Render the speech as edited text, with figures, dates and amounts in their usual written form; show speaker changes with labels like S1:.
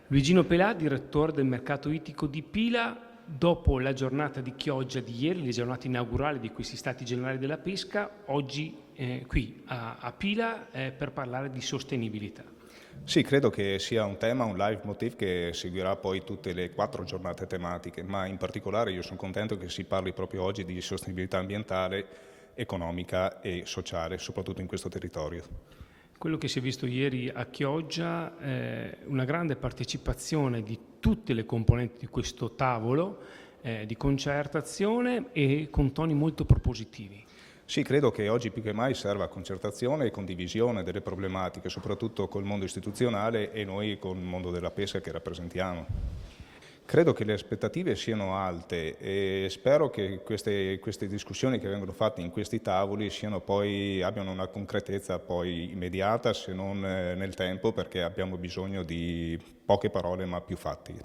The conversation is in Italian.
S1: Luigino Pelà, direttore del mercato ittico di Pila. Dopo la giornata di Chioggia di ieri, la giornata inaugurale di questi Stati Generali della Pesca, oggi qui a Pila per parlare di sostenibilità.
S2: Sì, credo che sia un tema, un leitmotiv che seguirà poi tutte le 4 giornate tematiche, ma in particolare io sono contento che si parli proprio oggi di sostenibilità ambientale, economica e sociale, soprattutto in questo territorio.
S1: Quello che si è visto ieri a Chioggia è una grande partecipazione di tutte le componenti di questo tavolo di concertazione e con toni molto propositivi.
S2: Sì, credo che oggi più che mai serva concertazione e condivisione delle problematiche, soprattutto col mondo istituzionale e noi con il mondo della pesca che rappresentiamo. Credo che le aspettative siano alte e spero che queste discussioni che vengono fatte in questi tavoli abbiano una concretezza poi immediata, se non nel tempo, perché abbiamo bisogno di poche parole ma più fatti.